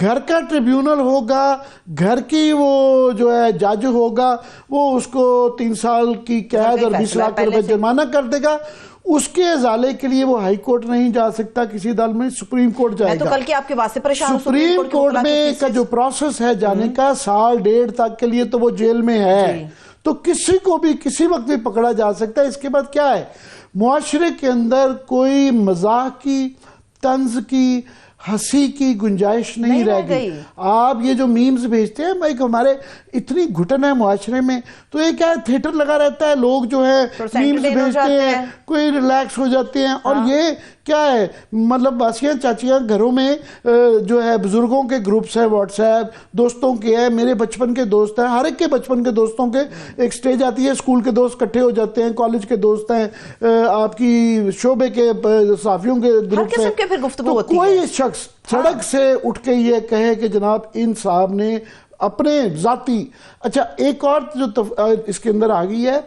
گھر کا ٹریبیونل ہوگا, گھر کی وہ جو ہے جج ہوگا, وہ اس کو 3 سال کی قید اور 20 لاکھ روپے جرمانہ کر دے گا. اس کے ازالے کے لیے وہ ہائی کورٹ نہیں جا سکتا کسی عدالت میں, سپریم کورٹ جائے گا. میں تو کل کی آپ کے بات سے پریشان ہوں. سپریم کورٹ میں کا جو پروسیس ہے جانے کا 1.5 سال تک کے لیے تو وہ جیل میں ہے, تو کسی کو بھی کسی وقت بھی پکڑا جا سکتا ہے. اس کے بعد کیا ہے, معاشرے کے اندر کوئی مزاح کی, طنز کی, ہنسی کی گنجائش نہیں رہ گئی. آپ یہ جو میمز بھیجتے ہیں بھائی, ہمارے اتنی گھٹن ہے معاشرے میں, تو یہ کیا ہے, تھیٹر لگا رہتا ہے, لوگ جو ہے میمز بھیجتے ہیں, کوئی ریلیکس ہو جاتے ہیں. اور یہ کیا ہے, مطلب باسیاں چاچیاں گھروں میں جو ہے بزرگوں کے گروپس ہیں, واٹس ایپ, دوستوں کے ہیں, میرے بچپن کے دوست ہیں, ہر ایک کے بچپن کے دوستوں کے ایک سٹیج آتی ہے, اسکول کے دوست کٹھے ہو جاتے ہیں, کالج کے دوست ہیں, آپ کی شعبے کے صحافیوں کے گروپ ہیں, تو کوئی شخص سڑک سے اٹھ کے یہ کہے کہ جناب ان صاحب نے اپنے ذاتی. اچھا ایک اور جو اس کے اندر آ گئی ہے,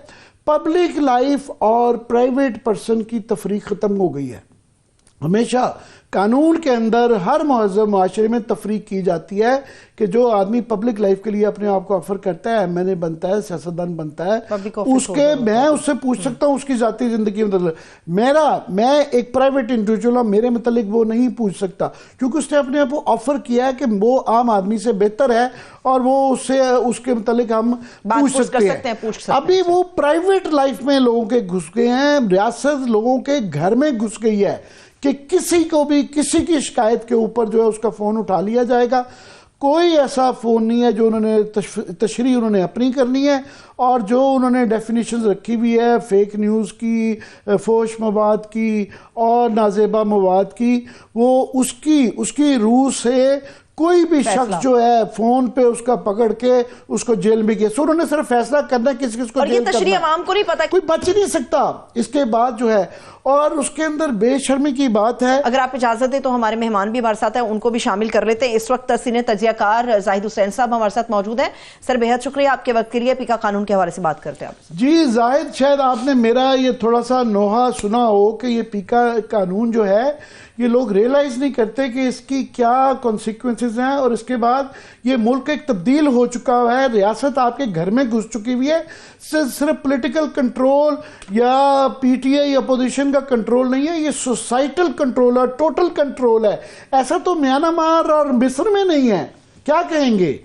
پبلک لائف اور پرائیویٹ پرسن کی تفریق ختم ہو گئی ہے. ہمیشہ قانون کے اندر ہر مہذب معاشرے میں تفریق کی جاتی ہے کہ جو آدمی پبلک لائف کے لیے اپنے آپ کو آفر کرتا ہے, ایم این اے بنتا ہے, سیاستدان بنتا ہے, اس کے میں اس سے پوچھ سکتا ہوں اس کی ذاتی زندگی میں ایک پرائیویٹ انڈیویجول ہوں, میرے متعلق وہ نہیں پوچھ سکتا, کیونکہ اس نے اپنے آپ کو آفر کیا ہے کہ وہ عام آدمی سے بہتر ہے اور وہ اس کے متعلق ہم پوچھ سکتے ہیں. ابھی وہ پرائیویٹ لائف میں لوگوں کے گھس گئے ہیں, ریاست لوگوں کے گھر میں گھس گئی ہے کہ کسی کو بھی کسی کی شکایت کے اوپر جو ہے اس کا فون اٹھا لیا جائے گا. کوئی ایسا فون نہیں ہے جو انہوں نے تشریح انہوں نے اپنی کرنی ہے, اور جو انہوں نے ڈیفینیشنز رکھی ہوئی ہے فیک نیوز کی, فوش مواد کی اور نازیبا مواد کی, وہ اس کی روح سے کوئی بھی شخص جو ہے فون پہ اس کا پکڑ کے اس کو جیل میں گیا. سو انہوں نے صرف فیصلہ کرنا ہے کس کو جیل کرنا, اور یہ تشریح عوام کو نہیں پتا, کوئی بچ نہیں سکتا اس کے بعد جو ہے. اور اس کے اندر بے شرمی کی بات ہے. اگر آپ اجازت دیں تو ہمارے مہمان بھی ہمارے ساتھ ہیں, ان کو بھی شامل کر لیتے ہیں. اس وقت سینئر تجزیہ کار زاہد حسین صاحب ہمارے ساتھ موجود ہیں. سر بہت شکریہ آپ کے وقت کے لیے. پیکا قانون کے حوالے سے بات کرتے ہیں آپ. جی زاہد, شاید آپ نے میرا یہ تھوڑا سا نوحہ سنا ہو کہ یہ پیکا قانون جو ہے یہ لوگ ریئلائز نہیں کرتے کہ اس کی کیا کانسیکوینسز ہیں, اور اس کے بعد یہ ملک ایک تبدیل ہو چکا ہے, ریاست آپ کے گھر میں گھس چکی ہوئی ہے. صرف پولیٹیکل کنٹرول یا پی ٹی آئی اپوزیشن کا کنٹرول نہیں ہے, یہ سوسائٹل کنٹرول ہے, ٹوٹل کنٹرول ہے. ایسا تو میانمار اور مصر میں نہیں ہے. کیا کہیں گے؟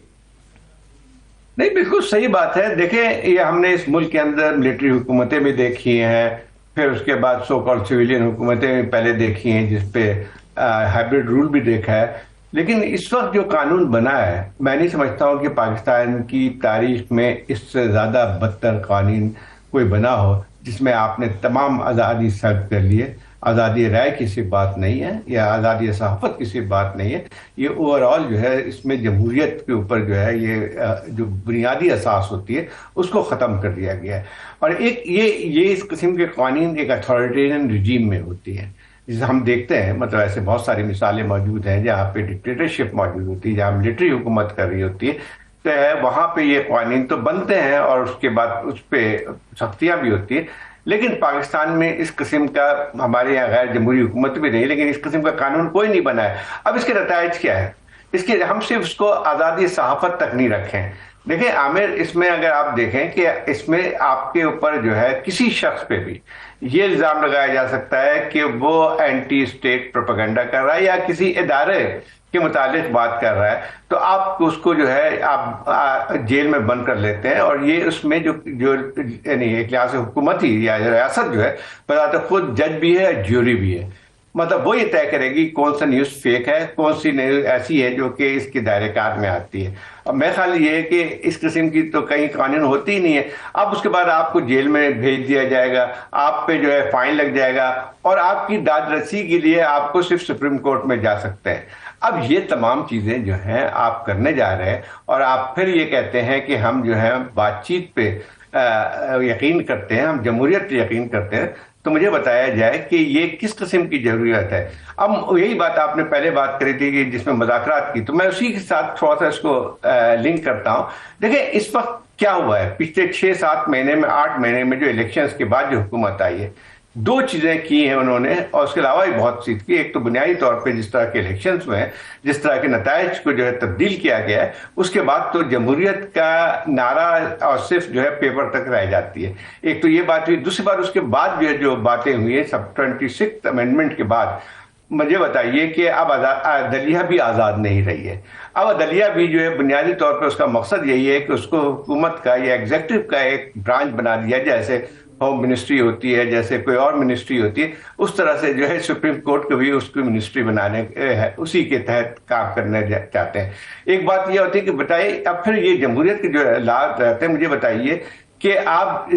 نہیں, بالکل صحیح بات ہے. دیکھیں یہ ہم نے اس ملک کے اندر ملٹری حکومتیں بھی دیکھی ہیں, پھر اس کے بعد سو کال سویلین حکومتیں بھی پہلے دیکھی ہیں جس پہ ہائبرڈ رول بھی دیکھا ہے. لیکن اس وقت جو قانون بنا ہے, میں نہیں سمجھتا ہوں کہ پاکستان کی تاریخ میں اس سے زیادہ بدتر قانون کوئی بنا ہو جس میں آپ نے تمام آزادی سلب کر لیے. آزادی رائے کسی بات نہیں ہے, یا آزادی صحافت کسی بات نہیں ہے. یہ اوور آل جو ہے اس میں جمہوریت کے اوپر جو ہے یہ جو بنیادی اساس ہوتی ہے اس کو ختم کر دیا گیا ہے. اور ایک یہ اس قسم کے قوانین ایک اتھارٹیرین رجیم میں ہوتی ہے, جسے ہم دیکھتے ہیں. مطلب ایسے بہت ساری مثالیں موجود ہیں جہاں پہ ڈکٹیٹرشپ موجود ہوتی ہے, جہاں ملٹری حکومت کر رہی ہوتی ہے, تو وہاں پہ یہ قوانین تو بنتے ہیں اور اس کے بعد اس پہ سختیاں بھی ہوتی ہیں. لیکن پاکستان میں اس قسم کا, ہمارے یہاں غیر جمہوری حکومت بھی نہیں, لیکن اس قسم کا قانون کوئی نہیں بنا ہے. اب اس کے نتائج کیا ہے؟ اس کے ہم صرف اس کو آزادی صحافت تک نہیں رکھیں. دیکھیں عامر, اس میں اگر آپ دیکھیں کہ اس میں آپ کے اوپر جو ہے کسی شخص پہ بھی یہ الزام لگایا جا سکتا ہے کہ وہ اینٹی اسٹیٹ پروپیگنڈا کر رہا ہے یا کسی ادارے کے متعلق بات کر رہا ہے, تو آپ اس کو جو ہے آپ جیل میں بند کر لیتے ہیں. اور یہ اس میں جو یعنی ایک لحاظ سے حکومت ہی یا ریاست جو ہے بذات خود جج بھی ہے, جیوری بھی ہے. مطلب وہ یہ طے کرے گی کون سا نیوز فیک ہے, کون سی نیوز ایسی ہے جو کہ اس کے دائرے کار میں آتی ہے. اب میرا خیال یہ ہے کہ اس قسم کی تو کہیں قانون ہوتی ہی نہیں ہے. اب اس کے بعد آپ کو جیل میں بھیج دیا جائے گا, آپ پہ جو ہے فائن لگ جائے گا, اور آپ کی داد رسی کے لیے آپ کو صرف سپریم کورٹ میں جا سکتے ہیں. اب یہ تمام چیزیں جو ہیں آپ کرنے جا رہے ہیں, اور آپ پھر یہ کہتے ہیں کہ ہم جو ہے بات چیت پہ یقین کرتے ہیں, ہم جمہوریت پہ یقین کرتے ہیں. تو مجھے بتایا جائے کہ یہ کس قسم کی ضروریت ہے. اب یہی بات آپ نے پہلے بات کری تھی کہ جس میں مذاکرات کی, تو میں اسی کے ساتھ تھوڑا سا اس کو لنک کرتا ہوں. دیکھیں اس وقت کیا ہوا ہے, پچھلے 6-7 مہینے میں 8 مہینے میں جو الیکشنز کے بعد جو حکومت آئی ہے, دو چیزیں کی ہیں انہوں نے، اور اس کے علاوہ بھی بہت سی کی. ایک تو بنیادی طور پہ جس طرح کے الیکشنز میں جس طرح کے نتائج کو جو ہے تبدیل کیا گیا ہے، اس کے بعد تو جمہوریت کا نعرہ اور صرف جو ہے پیپر تک رہ جاتی ہے. ایک تو یہ بات ہوئی. دوسری بات اس کے بعد جو باتیں ہوئی ہیں 26 امینڈمنٹ کے بعد، مجھے بتائیے کہ اب عدلیہ بھی آزاد نہیں رہی ہے. اب عدلیہ بھی جو ہے بنیادی طور پہ اس کا مقصد یہی ہے کہ اس کو حکومت کا یا ایگزیکٹو کا ایک برانچ بنا دیا، جیسے ہوم منسٹری ہوتی ہے، جیسے کوئی اور منسٹری ہوتی ہے، اس طرح سے جو ہے سپریم کورٹ کو بھی اس کو منسٹری بنانے اسی کے تحت کام کرنا چاہتے ہیں. ایک بات یہ ہوتی ہے کہ بتائیے اب پھر یہ جمہوریت کے جو حالات رہتے ہیں، مجھے بتائیے کہ آپ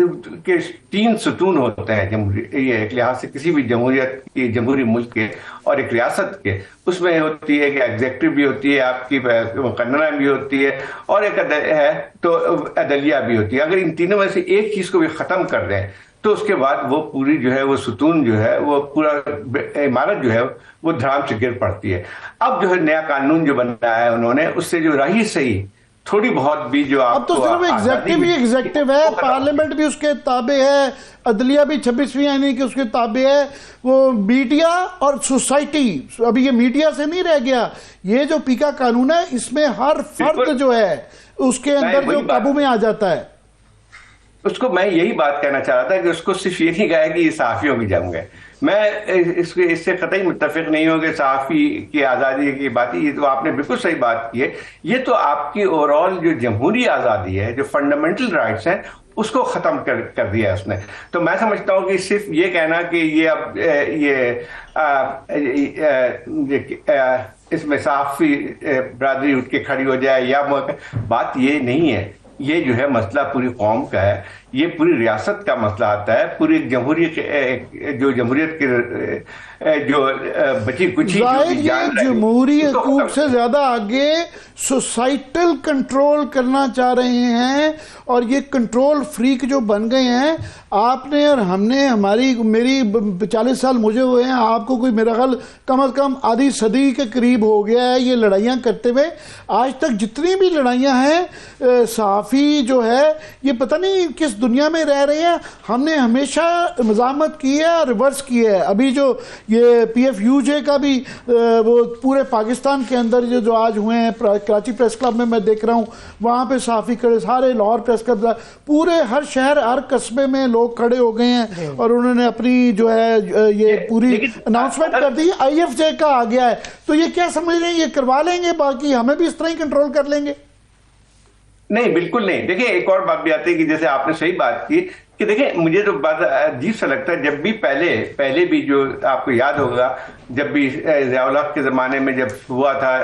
کے 3 ستون ہوتے ہیں یہ ایک لحاظ سے کسی بھی جمہوریت کی، جمہوری ملک کے اور ایک ریاست کے. اس میں ہوتی ہے کہ ایگزیکٹو بھی ہوتی ہے، آپ کی مقننہ بھی ہوتی ہے، اور ایک ہے تو عدلیہ بھی ہوتی ہے. اگر ان تینوں میں سے ایک چیز کو بھی ختم کر دیں تو اس کے بعد وہ پوری جو ہے وہ ستون جو ہے وہ پورا عمارت جو ہے وہ دھڑام سے گر پڑتی ہے. اب جو ہے نیا قانون جو بنا ہے انہوں نے، اس سے جو رہی صحیح تھوڑی بہت بھی جو آپ اب تو صرف ایگزیکٹو ہے، پارلیمنٹ بھی اس کے تابع ہے، عدلیہ بھی 26ویں آئین کی اس کے تابع ہے. وہ میڈیا اور سوسائٹی، ابھی یہ میڈیا سے نہیں رہ گیا، یہ جو پیکا قانون ہے اس میں ہر فرد جو ہے اس کے اندر جو قابو میں آ جاتا ہے. اس کو میں یہی بات کہنا چاہ رہا تھا کہ اس کو صرف یہ نہیں کہا کہ یہ صحافیوں کی جنگ ہے. میں اس سے قطعی متفق نہیں ہوں کہ صحافی کی آزادی کی بات، یہ تو آپ نے بالکل صحیح بات کی ہے. یہ تو آپ کی اوور آل جو جمہوری آزادی ہے، جو فنڈامنٹل رائٹس ہیں، اس کو ختم کر دیا اس نے. تو میں سمجھتا ہوں کہ صرف یہ کہنا کہ یہ اب اس میں صحافی برادری اٹھ کے کھڑی ہو جائے یا بات یہ نہیں ہے. یہ جو ہے مسئلہ پوری قوم کا ہے، یہ پوری ریاست کا مسئلہ آتا ہے، پوری جو جمہوریت کے جو بچی کچھی جمہوری حقوق سے زیادہ آگے سوسائٹل کنٹرول کرنا چاہ رہے ہیں، اور یہ کنٹرول فریک جو بن گئے ہیں. آپ نے اور ہم نے، میری 40 سال مجھے ہوئے ہیں، آپ کو کوئی میرا خیال کم از کم آدھی صدی کے قریب ہو گیا ہے یہ لڑائیاں کرتے ہوئے. آج تک جتنی بھی لڑائیاں ہیں، صحافی جو ہے یہ پتہ نہیں کس دنیا میں رہ رہے ہیں. ہم نے ہمیشہ مزاحمت کی ہے اور ریورس کی ہے. ابھی جو یہ PFUJ کا بھی وہ پورے پاکستان کے اندر جو آج ہوئے ہیں، کراچی پریس کلب میں دیکھ رہا ہوں، وہاں پہ صحافی کھڑے، سارے لاہور پریس کلب، پورے ہر شہر ہر قصبے میں لوگ کھڑے ہو گئے ہیں، اور انہوں نے اپنی جو ہے یہ پوری اناؤنسمنٹ کر دی. IFJ کا آ گیا ہے، تو یہ کیا سمجھ رہے ہیں یہ کروا لیں گے، باقی ہمیں بھی اس طرح ہی کنٹرول کر لیں گے؟ نہیں، بالکل نہیں. دیکھیں ایک اور بات بھی آتی ہے کہ جیسے آپ نے صحیح بات کی کہ دیکھیں مجھے تو بات عجیب سا لگتا ہے. جب بھی پہلے بھی جو آپ کو یاد ہوگا، جب بھی ضیاء الحق کے زمانے میں جب ہوا تھا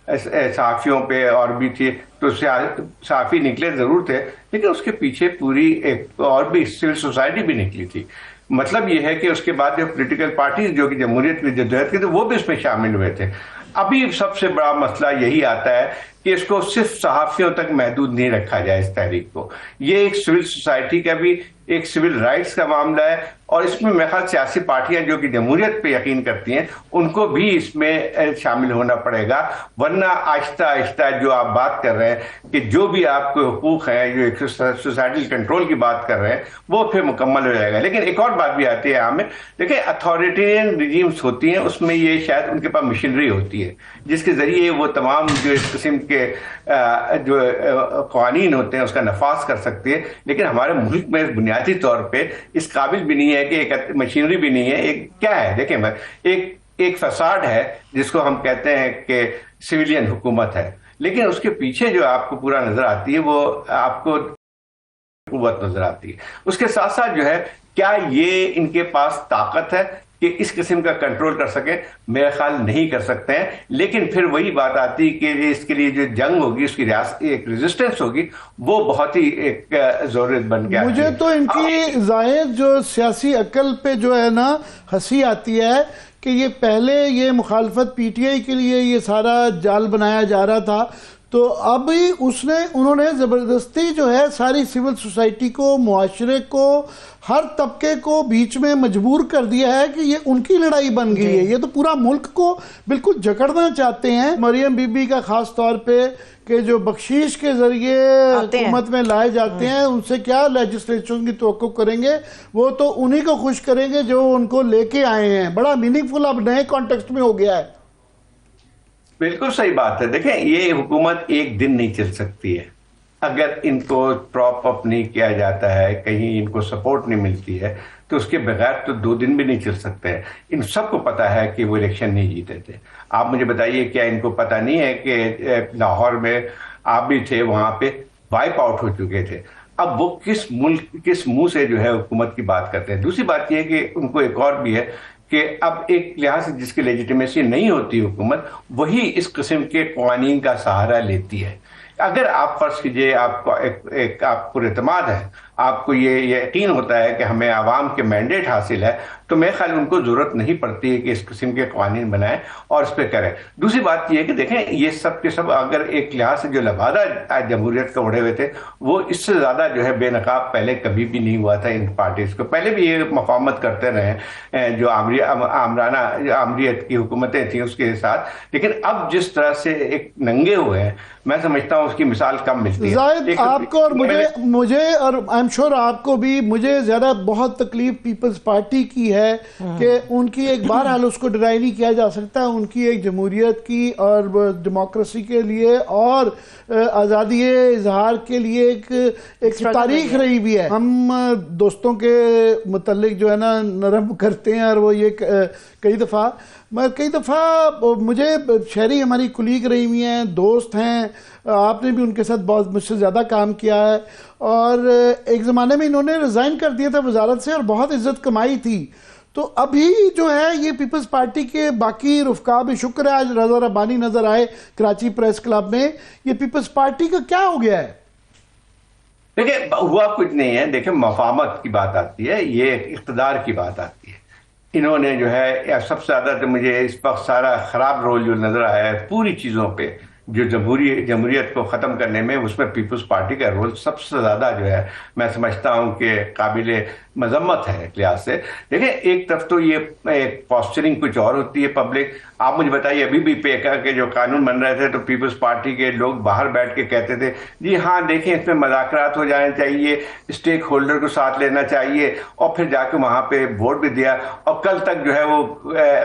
صحافیوں پہ اور بھی تھی، تو صحافی نکلے ضرور تھے، لیکن اس کے پیچھے پوری ایک اور بھی سول سوسائٹی بھی نکلی تھی. مطلب یہ ہے کہ اس کے بعد جو پولیٹیکل پارٹیز جو کہ جمہوریت کی جدوجہد کی تھی وہ بھی اس میں شامل ہوئے تھے. ابھی سب سے بڑا مسئلہ یہی آتا ہے کہ اس کو صرف صحافیوں تک محدود نہیں رکھا جائے. اس تحریک کو یہ ایک سول سوسائٹی کا بھی ایک سول رائٹس کا معاملہ ہے، اور اس میں میرے خیال سیاسی پارٹیاں جو کہ جمہوریت پہ یقین کرتی ہیں ان کو بھی اس میں شامل ہونا پڑے گا. ورنہ آہستہ آہستہ جو آپ بات کر رہے ہیں کہ جو بھی آپ کے حقوق ہیں، جو ایک سوسائٹل کنٹرول کی بات کر رہے ہیں، وہ پھر مکمل ہو جائے گا. لیکن ایک اور بات بھی آتی ہے عامر، دیکھیں اتھارٹیرین ریجیمز ہوتی ہیں، اس میں یہ شاید ان کے پاس مشینری ہوتی ہے جس کے ذریعے وہ تمام جو اس قسم کے جو قوانین ہوتے ہیں اس کا نفاذ کر سکتے ہیں. لیکن ہمارے ملک میں بنیادی طور پہ اس قابل بھی نہیں ہے کہ ایک مشینری بھی نہیں ہے. ایک کیا ہے دیکھیں، ایک فساد ہے جس کو ہم کہتے ہیں کہ سویلین حکومت ہے، لیکن اس کے پیچھے جو آپ کو پورا نظر آتی ہے وہ آپ کو قوت نظر آتی ہے. اس کے ساتھ ساتھ جو ہے کیا یہ ان کے پاس طاقت ہے کہ اس قسم کا کنٹرول کر سکیں؟ میرا خیال نہیں کر سکتے ہیں. لیکن پھر وہی بات آتی کہ اس کے لیے جو جنگ ہوگی، اس کی ایک ریزسٹنس ہوگی، وہ بہت ہی ایک ضرورت بن گیا. مجھے تو ان کی زائد جو سیاسی عقل پہ جو ہے نا ہنسی آتی ہے کہ یہ پہلے یہ مخالفت PTI کے لیے یہ سارا جال بنایا جا رہا تھا، تو اب انہوں نے زبردستی جو ہے ساری سول سوسائٹی کو، معاشرے کو، ہر طبقے کو بیچ میں مجبور کر دیا ہے کہ یہ ان کی لڑائی بن گئی ہے. یہ تو پورا ملک کو بالکل جکڑنا چاہتے ہیں. مریم بی بی کا خاص طور پہ کہ جو بخشیش کے ذریعے حکومت میں لائے جاتے ہیں، ان سے کیا لیجسلیشن کی توقع کریں گے؟ وہ تو انہی کو خوش کریں گے جو ان کو لے کے آئے ہیں. بڑا میننگ فل اب نئے کانٹیکسٹ میں ہو گیا ہے. بالکل صحیح بات ہے. دیکھیں یہ حکومت ایک دن نہیں چل سکتی ہے. اگر ان کو پراپ اپ نہیں کیا جاتا ہے، کہیں ان کو سپورٹ نہیں ملتی ہے، تو اس کے بغیر تو 2 دن بھی نہیں چل سکتے. ان سب کو پتا ہے کہ وہ الیکشن نہیں جیتے تھے. آپ مجھے بتائیے کیا ان کو پتا نہیں ہے کہ لاہور میں آپ بھی تھے، وہاں پہ وائپ آؤٹ ہو چکے تھے. اب وہ کس منہ سے جو ہے حکومت کی بات کرتے ہیں. دوسری بات یہ ہے کہ ان کو ایک اور بھی ہے کہ اب ایک لحاظ سے جس کی لیجیٹیمیسی نہیں ہوتی حکومت، وہی اس قسم کے قوانین کا سہارا لیتی ہے. اگر آپ فرض کیجئے آپ کو ایک آپ پر اعتماد ہے، آپ کو یہ یقین ہوتا ہے کہ ہمیں عوام کے مینڈیٹ حاصل ہے، تو میرے خیال ان کو ضرورت نہیں پڑتی ہے کہ اس قسم کے قوانین بنائیں اور اس پہ کریں. دوسری بات یہ ہے کہ دیکھیں یہ سب کے سب اگر ایک لحاظ سے جو لبادہ جمہوریت کا اڑے ہوئے تھے، وہ اس سے زیادہ جو ہے بے نقاب پہلے کبھی بھی نہیں ہوا تھا ان پارٹیز کو. پہلے بھی یہ مفاہمت کرتے رہے جو آمرانہ آمریت کی حکومتیں تھیں اس کے ساتھ، لیکن اب جس طرح سے ایک ننگے ہوئے ہیں، میں سمجھتا ہوں اس کی مثال کم ملتی ہے. زاہد آپ کو اور مجھے اور آئی ایم شور آپ کو بھی، مجھے زیادہ بہت تکلیف پیپلز پارٹی کی ہے کہ ان کی ایک بہرحال اس کو ڈرائی نہیں کیا جا سکتا، ان کی ایک جمہوریت کی اور ڈیموکریسی کے لیے اور آزادی اظہار کے لیے ایک تاریخ رہی بھی ہے. ہم دوستوں کے متعلق جو ہے نا نرم کرتے ہیں، اور وہ یہ کئی دفعہ مجھے شہری ہماری کلیگ رہی ہوئی ہیں، دوست ہیں، آپ نے بھی ان کے ساتھ بہت مجھ سے زیادہ کام کیا ہے، اور ایک زمانے میں انہوں نے ریزائن کر دیا تھا وزارت سے اور بہت عزت کمائی تھی. تو ابھی جو ہے یہ پیپلز پارٹی کے باقی رفقا بھی، شکر ہے آج رضا ربانی نظر آئے کراچی پریس کلب میں. یہ پیپلز پارٹی کا کیا ہو گیا ہے؟ دیکھیں ہوا کچھ نہیں ہے. دیکھیں مفاہمت کی بات آتی ہے، یہ اقتدار کی بات آتی ہے. انہوں نے جو ہے سب سے زیادہ تو مجھے اس وقت سارا خراب رول جو نظر آیا ہے پوری چیزوں پہ، جو جمہوریت کو ختم کرنے میں، اس میں پیپلز پارٹی کا رول سب سے زیادہ جو ہے میں سمجھتا ہوں کہ قابل مذمت ہے ایک لحاظ سے. دیکھیں ایک طرف تو یہ ایک پوسچرنگ کچھ اور ہوتی ہے پبلک. آپ مجھے بتائیے ابھی بھی پیکا کے جو قانون بن رہے تھے تو پیپلز پارٹی کے لوگ باہر بیٹھ کے کہتے تھے جی ہاں دیکھیں اس میں مذاکرات ہو جانے چاہیے، اسٹیک ہولڈر کو ساتھ لینا چاہیے، اور پھر جا کے وہاں پہ ووٹ بھی دیا. اور کل تک جو ہے وہ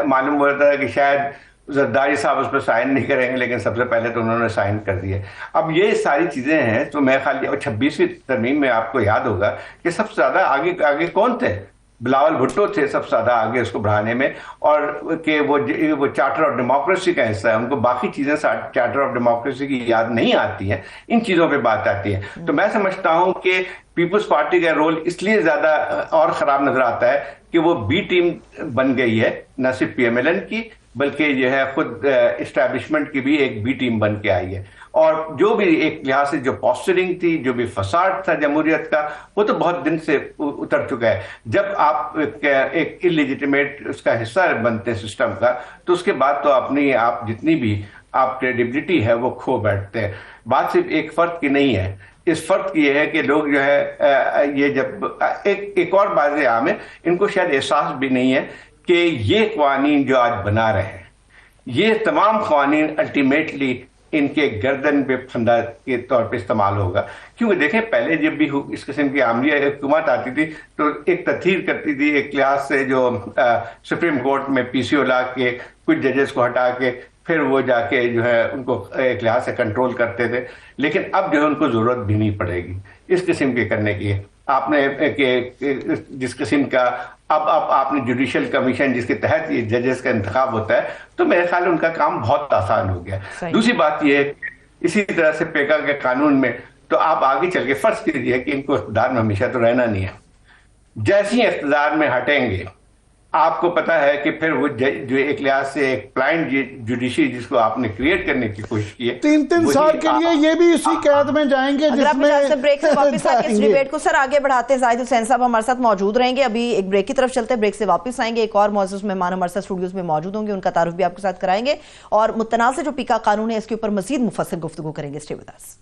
معلوم ہو رہا تھا کہ شاید زرداری صاحب اس پہ سائن نہیں کریں گے، لیکن سب سے پہلے تو انہوں نے سائن کر دیے. اب یہ ساری چیزیں ہیں تو میں خیال، اور 26ویں ترمیم میں آپ کو یاد ہوگا کہ سب سے زیادہ آگے کون تھے؟ بلاول بھٹو تھے سب سے زیادہ آگے اس کو بڑھانے میں، اور کہ وہ چارٹر آف ڈیموکریسی کا حصہ ہے. ان کو باقی چیزیں چارٹر آف ڈیموکریسی کی یاد نہیں آتی ہیں، ان چیزوں پہ بات آتی ہے. تو میں سمجھتا ہوں کہ پیپلز پارٹی کا رول اس لیے زیادہ اور خراب نظر آتا ہے کہ وہ بی ٹیم بن گئی ہے، نہ صرف پی ایم ایل این کی بلکہ جو ہے خود اسٹیبلشمنٹ کی بھی ایک بی ٹیم بن کے آئی ہے. اور جو بھی ایک لحاظ سے جو پوسچرنگ تھی، جو بھی فساد تھا جمہوریت کا، وہ تو بہت دن سے اتر چکا ہے. جب آپ ایک انلیجیٹیمیٹ اس کا حصہ بنتے ہیں سسٹم کا، تو اس کے بعد تو آپ جتنی بھی آپ کریڈیبلٹی ہے وہ کھو بیٹھتے ہیں. بات صرف ایک فرد کی نہیں ہے، اس فرق کی یہ ہے کہ لوگ جو ہے یہ جب ایک اور بات عام ہے، ان کو شاید احساس بھی نہیں ہے کہ یہ قوانین جو آج بنا رہے ہیں، یہ تمام قوانین الٹیمیٹلی ان کے گردن پہ پھندا کے طور پہ استعمال ہوگا. کیونکہ دیکھیں پہلے جب بھی اس قسم کی عامریہ حکومت آتی تھی تو ایک تطہیر کرتی تھی ایک لحاظ سے، جو سپریم کورٹ میں پی سی او لا کے کچھ ججز کو ہٹا کے پھر وہ جا کے جو ہے ان کو ایک لحاظ سے کنٹرول کرتے تھے. لیکن اب جو ہے ان کو ضرورت بھی نہیں پڑے گی اس قسم کے کرنے کی. آپ نے جس قسم کا اب آپ نے جوڈیشل کمیشن جس کے تحت یہ ججز کا انتخاب ہوتا ہے، تو میرے خیال ان کا کام بہت آسان ہو گیا. دوسری بات یہ ہے اسی طرح سے پیکا کے قانون میں تو آپ آگے چل کے فرض کیجیے کہ ان کو اقتدار میں ہمیشہ تو رہنا نہیں ہے، جیسے ہی اقتدار میں ہٹیں گے آپ کو پتا ہے کہ پھر وہ جو ایک لحاظ سے ایک بلائنڈ جوڈیشری جس کو آپ نے کریٹ کرنے کی کوشش کی ہے، 3 سال کے لیے یہ بھی اسی قید میں جائیں گے جس میں بریک سے واپس آ کے اس ڈیبیٹ کو سر آگے بڑھاتے ہیں. زاہد حسین صاحب ہمارے ساتھ موجود رہیں گے. ابھی ایک بریک کی طرف چلتے ہیں, بریک سے واپس آئیں گے. ایک اور معزز مہمان ہمارے ساتھ اسٹوڈیوز میں موجود ہوں گے, ان کا تعارف بھی آپ کے ساتھ کرائیں گے, اور متنازع جو پیکا قانون ہے اس کے اوپر مزید مفصل گفتگو کریں گے. Stay with us.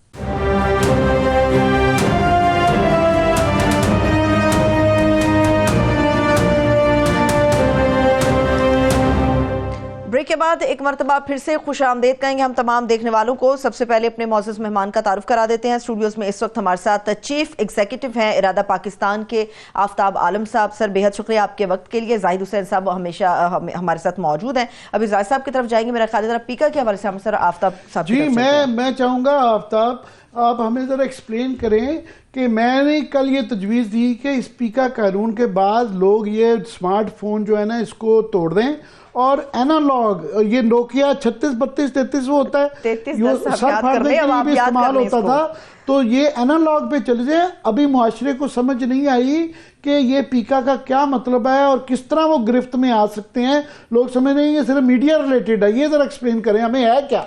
بریک کے بعد ایک مرتبہ پھر سے خوش آمدید کہیں گے ہم تمام دیکھنے والوں کو. سب سے پہلے اپنے معزز مہمان کا تعارف کرا دیتے ہیں. اسٹوڈیوز میں اس وقت ہمارے ساتھ چیف ایگزیکٹو ہیں ارادہ پاکستان کے آفتاب عالم صاحب. سر بے حد شکریہ آپ کے وقت کے لیے. زاہد حسین صاحب ہمیشہ ہمارے ساتھ موجود ہیں. ابھی زاہد صاحب کی طرف جائیں گے. میرا خیال ہے ذرا پیکا کے حوالے سے ہم سر آفتاب صاحب. جی میں چاہوں گا آفتاب آپ ہمیں ذرا ایکسپلین کریں کہ میں نے کل یہ تجویز دی کہ اس پیکا قانون کے بعد لوگ یہ اسمارٹ فون جو ہے نا اس کو توڑ دیں اور اینالاگ یہ نوکیا 363233 وہ ہوتا ہے سر پھاڑنے کے لیے بھی استعمال ہوتا تھا, تو یہ اینالاگ پہ چلے جائیں. ابھی معاشرے کو سمجھ نہیں آئی کہ یہ پیکا کا کیا مطلب ہے اور کس طرح وہ گرفت میں آ سکتے ہیں. لوگ سمجھ نہیں, یہ صرف میڈیا ریلیٹڈ ہے. یہ ذرا ایکسپلین کریں ہمیں ہے کیا.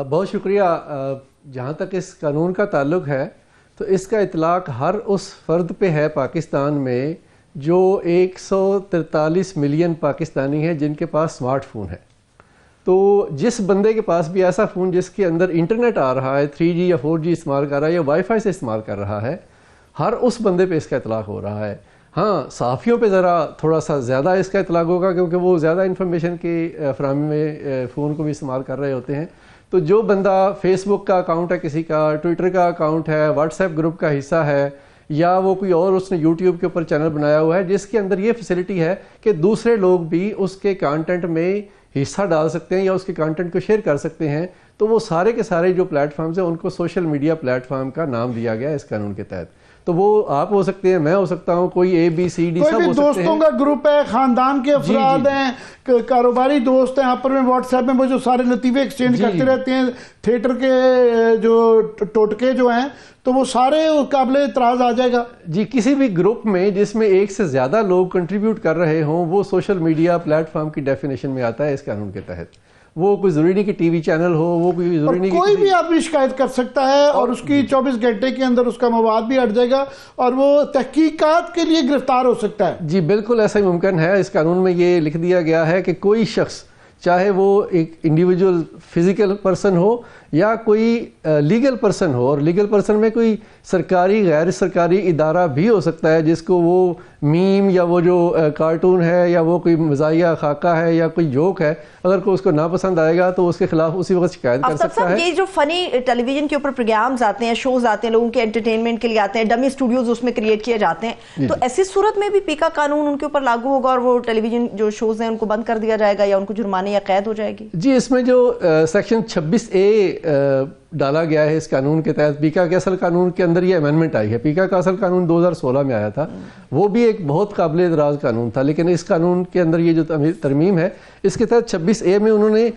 بہت شکریہ. جہاں تک اس قانون کا تعلق ہے تو اس کا اطلاق ہر اس فرد پہ ہے پاکستان میں جو 143 ملین پاکستانی ہیں جن کے پاس سمارٹ فون ہے. تو جس بندے کے پاس بھی ایسا فون جس کے اندر انٹرنیٹ آ رہا ہے, 3G یا 4G استعمال کر رہا ہے یا وائی فائی سے استعمال کر رہا ہے, ہر اس بندے پہ اس کا اطلاق ہو رہا ہے. ہاں صحافیوں پہ ذرا تھوڑا سا زیادہ اس کا اطلاق ہوگا کیونکہ وہ زیادہ انفارمیشن کی فراہمی میں فون کو بھی استعمال کر رہے ہوتے ہیں. تو جو بندہ فیس بک کا اکاؤنٹ ہے کسی کا, ٹویٹر کا اکاؤنٹ ہے, واٹس ایپ گروپ کا حصہ ہے, یا وہ کوئی اور اس نے یوٹیوب کے اوپر چینل بنایا ہوا ہے جس کے اندر یہ فیسلٹی ہے کہ دوسرے لوگ بھی اس کے کانٹینٹ میں حصہ ڈال سکتے ہیں یا اس کے کانٹینٹ کو شیئر کر سکتے ہیں, تو وہ سارے کے سارے جو پلیٹ فارمز ہیں ان کو سوشل میڈیا پلیٹ فارم کا نام دیا گیا ہے اس قانون کے تحت. تو وہ آپ ہو سکتے ہیں, میں ہو سکتا ہوں, کوئی اے بی سی ڈی سب ہو سکتے ہیں, دوستوں کا گروپ ہے, خاندان کے افراد ہیں, کاروباری دوست ہیں, آپ میں واٹس ایپ میں وہ جو سارے لطیفے ایکسچینج کرتے رہتے ہیں, تھیٹر کے جو ٹوٹکے جو ہیں, تو وہ سارے قابل اعتراض آ جائے گا. جی کسی بھی گروپ میں جس میں ایک سے زیادہ لوگ کنٹریبیوٹ کر رہے ہوں وہ سوشل میڈیا پلیٹ فارم کی ڈیفینیشن میں آتا ہے اس قانون کے تحت. وہ کوئی ضروری نہیں کہ ٹی وی چینل ہو, وہ کوئی ضروری نہیں, کوئی بھی آدمی شکایت کر سکتا ہے اور اس کی 24 گھنٹے کے اندر اس کا مواد بھی ہٹ جائے گا اور وہ تحقیقات کے لیے گرفتار ہو سکتا ہے. جی بالکل ایسا ہی ممکن ہے. اس قانون میں یہ لکھ دیا گیا ہے کہ کوئی شخص چاہے وہ ایک انڈیویجول فزیکل پرسن ہو یا کوئی لیگل پرسن ہو, اور لیگل پرسن میں کوئی سرکاری غیر سرکاری ادارہ بھی ہو سکتا ہے جس کو وہ میم یا وہ جو کارٹون ہے یا وہ کوئی مزاحیہ خاکہ ہے یا کوئی جوک ہے, اگر کوئی اس کو ناپسند آئے گا تو اس کے خلاف اسی وقت شکایت کر سکتا ہے. یہ جو فنی ٹیلی ویژن کے اوپر پروگرامز آتے ہیں, شوز آتے ہیں, لوگوں کے انٹرٹینمنٹ کے لیے آتے ہیں, ڈمی اسٹوڈیوز اس میں کریٹ کیے جاتے ہیں, تو ایسی صورت میں بھی پیکا قانون ان کے اوپر لاگو ہوگا اور وہ ٹیلی ویژن جو شوز ہیں ان کو بند کر دیا جائے گا یا ان کو جرمانے یا قید ہو جائے گی. جی اس میں جو سیکشن 26A ڈالا گیا ہے اس قانون کے تحت, پیکا کے اصل قانون کے اندر یہ امینڈمنٹ آئی ہے. پیکا کا اصل قانون 2016 میں آیا تھا, وہ بھی ایک بہت قابل اعتراض قانون تھا, لیکن اس قانون کے اندر یہ جو ترمیم ہے اس کے تحت 26A میں انہوں نے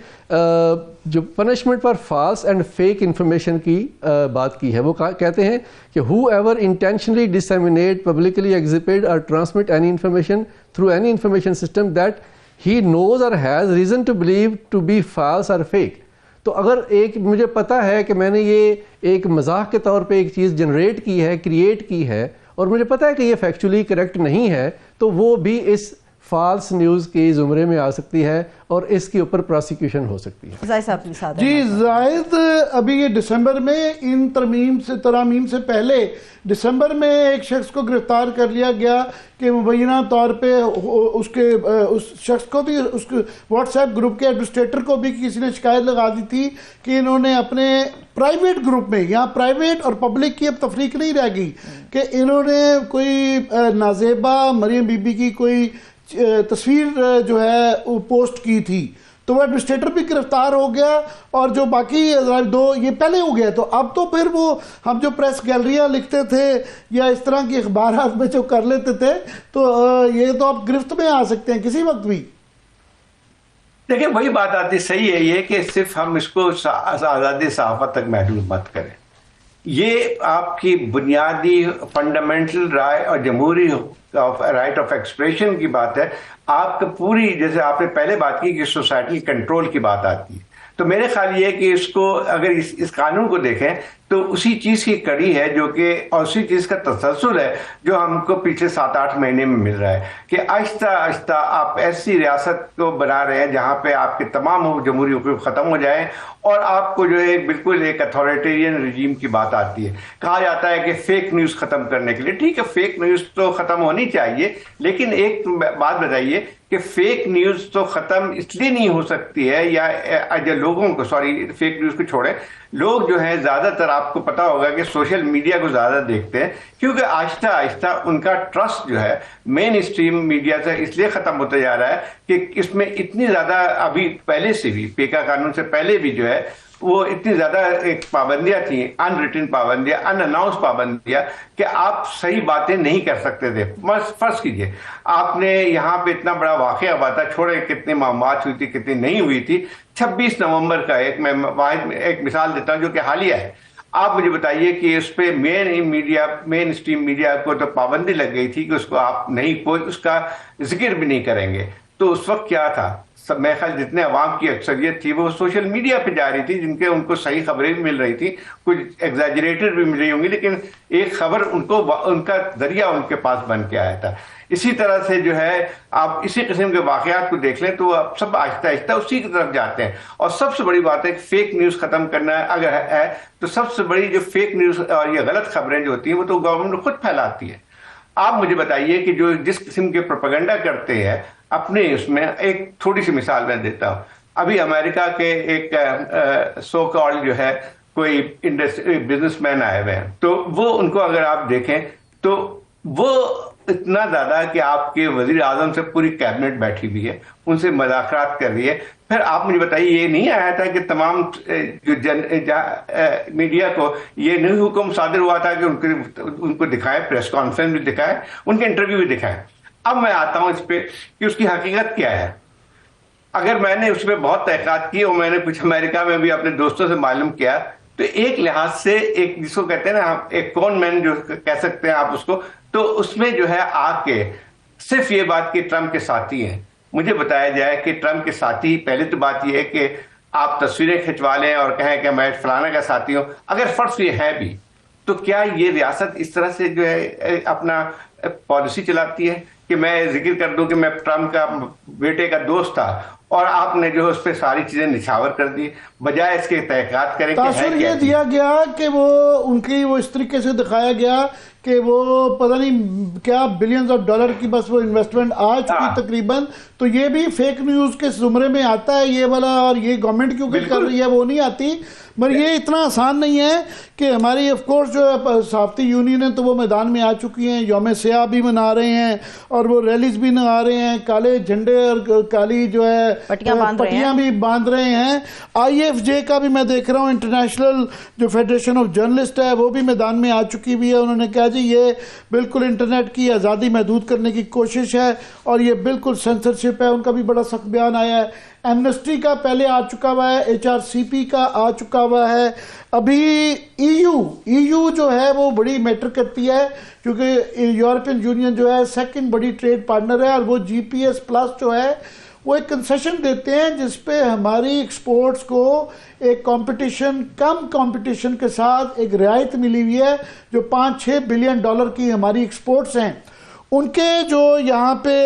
جو punishment per false and fake information کی بات کی ہے. وہ کہتے ہیں کہ whoever intentionally disseminate, publicly exhibit or transmit any information through any information system that he knows or has reason to believe to be false or fake. تو اگر ایک مجھے پتا ہے کہ میں نے یہ ایک مزاح کے طور پہ ایک چیز جنریٹ کی ہے, کریٹ کی ہے, اور مجھے پتا ہے کہ یہ فیکچولی کریکٹ نہیں ہے, تو وہ بھی اس فالس نیوز کے زمرے میں آ سکتی ہے اور اس کے اوپر پروسیکیوشن ہو سکتی ہے. زاہد صاحب جی زاہد, ابھی یہ دسمبر میں ان ترامیم سے پہلے دسمبر میں ایک شخص کو گرفتار کر لیا گیا کہ مبینہ طور پہ اس شخص کو بھی, اس واٹس ایپ گروپ کے ایڈمنسٹریٹر کو بھی کسی نے شکایت لگا دی تھی کہ انہوں نے اپنے پرائیویٹ گروپ میں, یہاں پرائیویٹ اور پبلک کی اب تفریق نہیں رہ گئی, کہ انہوں نے کوئی نازیبہ مریم بی بی کی کوئی تصویر جو ہے وہ پوسٹ کی تھی, تو وہ ایڈمنسٹریٹر بھی گرفتار ہو گیا اور جو باقی دو یہ پہلے ہو گیا. تو اب تو پھر وہ ہم جو پریس گیلریاں لکھتے تھے یا اس طرح کی اخبارات میں جو کر لیتے تھے, تو یہ تو اب گرفت میں آ سکتے ہیں کسی وقت بھی. دیکھیں وہی بات آتی, صحیح ہے یہ کہ صرف ہم اس کو آزادی صحافت تک محدود مت کریں. یہ آپ کی بنیادی فنڈامنٹل رائٹ اور جمہوری رائٹ آف ایکسپریشن کی بات ہے. آپ کا پوری، جیسے آپ نے پہلے بات کی کہ سوسائٹل کنٹرول کی بات آتی ہے، تو میرے خیال یہ ہے کہ اس کو اگر اس قانون کو دیکھیں تو اسی چیز کی کڑی ہے جو کہ، اور اسی چیز کا تسلسل ہے جو ہم کو پچھلے 7-8 مہینے میں مل رہا ہے کہ آہستہ آہستہ آپ ایسی ریاست کو بنا رہے ہیں جہاں پہ آپ کے تمام جمہوری حقوق ختم ہو جائیں اور آپ کو جو ہے بالکل ایک اتھارٹیرین رجیم کی بات آتی ہے. کہا جاتا ہے کہ فیک نیوز ختم کرنے کے لیے، ٹھیک ہے فیک نیوز تو ختم ہونی چاہیے، لیکن ایک بات بتائیے کہ فیک نیوز تو ختم اس لیے نہیں ہو سکتی ہے، یا لوگوں کو، فیک نیوز کو چھوڑیں، لوگ جو ہیں زیادہ تر آپ کو پتا ہوگا کہ سوشل میڈیا کو زیادہ دیکھتے ہیں، کیونکہ آہستہ آہستہ ان کا ٹرسٹ جو ہے مین اسٹریم میڈیا سے اس لیے ختم ہوتا جا رہا ہے کہ اس میں اتنی زیادہ، ابھی پہلے سے بھی پیکا قانون سے پہلے بھی جو ہے وہ اتنی زیادہ ایک پابندیاں تھیں، ان ریٹن پابندیاں، ان اناؤنس پابندیاں، کہ آپ صحیح باتیں نہیں کر سکتے تھے. فرض کیجئے آپ نے یہاں پہ اتنا بڑا واقعہ ہوا تھا، چھوڑے کتنے معاملات ہوئی تھی کتنی نہیں ہوئی تھی. 26 نومبر کا میں واحد ایک مثال دیتا ہوں جو کہ حالیہ ہے. آپ مجھے بتائیے کہ اس پہ مین اسٹریم میڈیا کو تو پابندی لگ گئی تھی کہ اس کو آپ نہیں، کوئی اس کا ذکر بھی نہیں کریں گے. تو اس وقت کیا تھا، میں خیال جتنے عوام کی اکثریت تھی وہ سوشل میڈیا پہ جا رہی تھی، جن کے ان کو صحیح خبریں بھی مل رہی تھی، کچھ ایگزیجریٹڈ بھی مل رہی ہوں گی، لیکن ایک خبر ان کو، ان کا ذریعہ ان کے پاس بن کے آیا تھا. اسی طرح سے جو ہے آپ اسی قسم کے واقعات کو دیکھ لیں تو آپ سب آہستہ آہستہ اسی کی طرف جاتے ہیں. اور سب سے بڑی بات ہے کہ فیک نیوز ختم کرنا اگر ہے تو سب سے بڑی جو فیک نیوز اور یہ غلط خبریں جو ہوتی ہیں وہ تو گورنمنٹ خود پھیلاتی ہے. آپ مجھے بتائیے کہ جو جس قسم کے پروپیگنڈا کرتے ہیں اپنے، اس میں ایک تھوڑی سی مثال میں دیتا ہوں. ابھی امریکہ کے ایک سو کال جو ہے کوئی بزنس مین آئے ہوئے ہیں، تو وہ ان کو اگر آپ دیکھیں تو وہ اتنا زیادہ کہ آپ کے وزیر اعظم سے پوری کیبنٹ بیٹھی ہوئی ہے، ان سے مذاکرات کر رہی ہے. پھر آپ مجھے بتائیے یہ نہیں آیا تھا کہ تمام میڈیا کو یہ نہیں حکم صادر ہوا تھا کہ ان کو دکھائیں، پریس کانفرنس بھی دکھائیں، ان کے انٹرویو بھی دکھائیں. اب میں آتا ہوں اس پہ کہ اس کی حقیقت کیا ہے. اگر میں نے اس پہ بہت تحقیقات کی اور میں نے کچھ امریکہ میں بھی اپنے دوستوں سے معلوم کیا تو ایک لحاظ سے ایک جس کو کہتے ہیں نا ایک کون مین جو کہہ سکتے ہیں آپ اس کو، تو اس میں جو ہے آ کے صرف یہ بات کہ ٹرمپ کے ساتھی ہیں. مجھے بتایا جائے کہ ٹرمپ کے ساتھی، پہلے تو بات یہ ہے کہ آپ تصویریں کھنچوا لیں اور کہیں کہ میں فلانا کا ساتھی ہوں، اگر فرض یہ ہے بھی تو کیا یہ ریاست اس طرح سے جو ہے اپنا پالیسی چلاتی ہے کہ میں ذکر کر دوں کہ میں ٹرمپ کا بیٹے کا دوست تھا اور آپ نے جو اس پہ ساری چیزیں نچھاور کر دی، بجائے اس کے تحقیقات کریں کہ تاثر یہ دیا گیا کہ وہ ان کی وہ اس طریقے سے دکھایا گیا کہ وہ پتہ نہیں کیا بلینز آف ڈالر کی بس وہ انویسٹمنٹ آ چکی تقریباً. تو یہ بھی فیک نیوز کے زمرے میں آتا ہے یہ والا، اور یہ گورنمنٹ کیوں کر رہی ہے وہ نہیں آتی. مگر یہ اتنا آسان نہیں ہے کہ ہماری آف کورس جو ہے صحافتی یونین ہے تو وہ میدان میں آ چکی ہیں، یوم سیاہ بھی منا رہے ہیں اور وہ ریلیز بھی منا رہے ہیں، کالے جھنڈے اور کالی جو ہے پٹیاں بھی باندھ رہے ہیں. آئی ایف جے کا بھی میں دیکھ رہا ہوں، انٹرنیشنل جو فیڈریشن آف جرنلسٹ ہے وہ بھی میدان میں آ چکی بھی ہے. انہوں نے کہا جی یہ بالکل انٹرنیٹ کی آزادی محدود کرنے کی کوشش ہے اور یہ بالکل سینسرشپ ہے. ان کا بھی بڑا سخت بیان آیا ہے. ایمنسٹی کا پہلے آ چکا ہوا ہے، HRCP کا آ چکا ہوا ہے. ابھی EU جو ہے وہ بڑی میٹر کرتی ہے کیونکہ یورپین یونین جو ہے سیکنڈ بڑی ٹریڈ پارٹنر ہے، اور وہ GPS پلس جو ہے وہ ایک کنسیشن دیتے ہیں جس پہ ہماری ایکسپورٹس کو ایک کمپٹیشن، کم کمپٹیشن کے ساتھ ایک رعایت ملی ہوئی ہے. جو $5-6 بلین کی ہماری ایکسپورٹس ہیں، ان کے جو یہاں پہ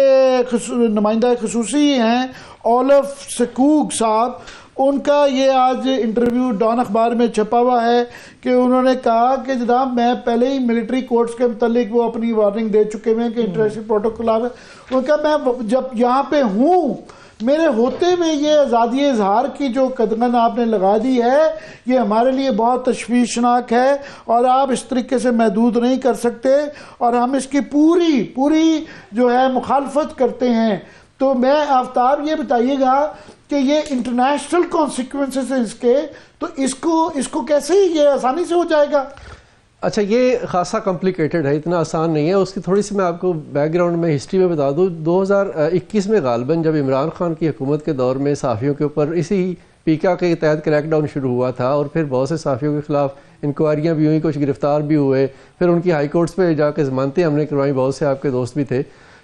نمائندہ خصوصی ہیں اولف سکوگ صاحب، ان کا یہ آج انٹرویو ڈان اخبار میں چھپا ہوا ہے کہ انہوں نے کہا کہ جناب میں پہلے ہی ملٹری کورٹس کے متعلق وہ اپنی وارننگ دے چکے ہیں کہ انٹرنیشنل پروٹوکول آ. انہوں نے کہا میں جب یہاں پہ ہوں، میرے ہوتے میں یہ آزادی اظہار کی جو قدغن آپ نے لگا دی ہے یہ ہمارے لیے بہت تشویشناک ہے اور آپ اس طریقے سے محدود نہیں کر سکتے، اور ہم اس کی پوری جو ہے مخالفت کرتے ہیں. تو میں آفتاب یہ بتائیے گا کہ یہ انٹرنیشنل کانسیکوینسز ہیں اس کے، تو اس کو کیسے یہ آسانی سے ہو جائے گا؟ اچھا یہ خاصا کمپلیکیٹڈ ہے، اتنا آسان نہیں ہے. اس کی تھوڑی سی میں آپ کو بیک گراؤنڈ میں ہسٹری میں بتا دوں. 2021 میں غالباً جب عمران خان کی حکومت کے دور میں صحافیوں کے اوپر اسی پیکا کے تحت کریک ڈاؤن شروع ہوا تھا اور پھر بہت سے صحافیوں کے خلاف انکوائریاں بھی ہوئیں, کچھ گرفتار بھی ہوئے, پھر ان کی ہائی کورٹس پہ جا کے ضمانتیں ہم نے کروائی, بہت سے آپ کے دوست بھی تھے.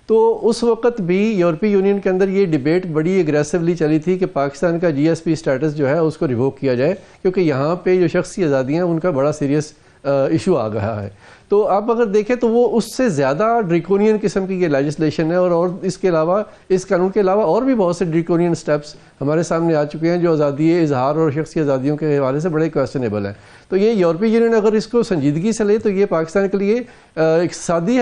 تو اس وقت بھی یورپی یونین کے اندر یہ ڈیبیٹ بڑی ایگریسولی چلی تھی کہ پاکستان کا جی ایس پی اسٹیٹس جو ہے اس کو ریووک کیا جائے, کیونکہ یہاں پہ جو شخصی آزادیاں ہیں ان کا بڑا سیریس ایشو آ گیا ہے. تو آپ اگر دیکھیں تو وہ اس سے زیادہ ڈریکونین قسم کی یہ لیجسلیشن ہے, اور اس کے علاوہ, اس قانون کے علاوہ اور بھی بہت سے ڈریکونین سٹیپس ہمارے سامنے آ چکے ہیں جو آزادی اظہار اور شخصی آزادیوں کے حوالے سے بڑے کویسچنیبل ہیں. تو یہ یورپی یونین اگر اس کو سنجیدگی سے لے تو یہ پاکستان کے لیے اقتصادی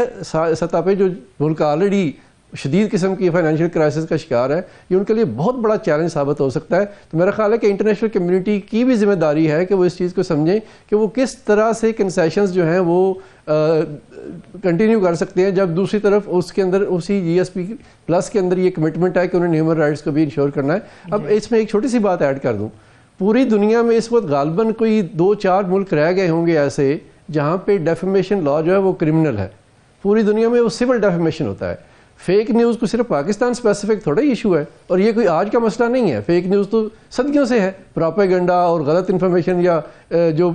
سطح پہ جو ملک آلریڈی شدید قسم کی فائنینشیل کرائسس کا شکار ہے, یہ ان کے لیے بہت بڑا چیلنج ثابت ہو سکتا ہے. تو میرا خیال ہے کہ انٹرنیشنل کمیونٹی کی بھی ذمہ داری ہے کہ وہ اس چیز کو سمجھیں کہ وہ کس طرح سے کنسیشنز جو ہیں وہ کنٹینیو کر سکتے ہیں, جب دوسری طرف اس کے اندر اسی جی ایس پی پلس کے اندر یہ کمٹمنٹ ہے کہ انہوں نے ہیومن رائٹس کو بھی انشور کرنا ہے. اب اس میں ایک چھوٹی سی بات ایڈ کر دوں, پوری دنیا میں اس وقت غالباً کوئی 2-4 ملک رہ گئے ہوں گے ایسے جہاں پہ ڈیفیمیشن لا جو ہے وہ کرمنل ہے. پوری دنیا میں وہ سول ڈیفیمیشن ہوتا ہے. فیک نیوز کو صرف پاکستان اسپیسیفک تھوڑا ہی ایشو ہے, اور یہ کوئی آج کا مسئلہ نہیں ہے. فیک نیوز تو صدیوں سے ہے, پراپیگنڈا اور غلط انفارمیشن یا جو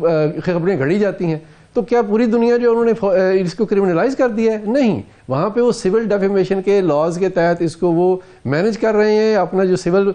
خبریں گھڑی جاتی ہیں. تو کیا پوری دنیا جو انہوں نے اس کو کرمنلائز کر دیا ہے؟ نہیں, وہاں پہ وہ سول ڈیفیمیشن کے لاز کے تحت اس کو وہ مینیج کر رہے ہیں. اپنا جو سول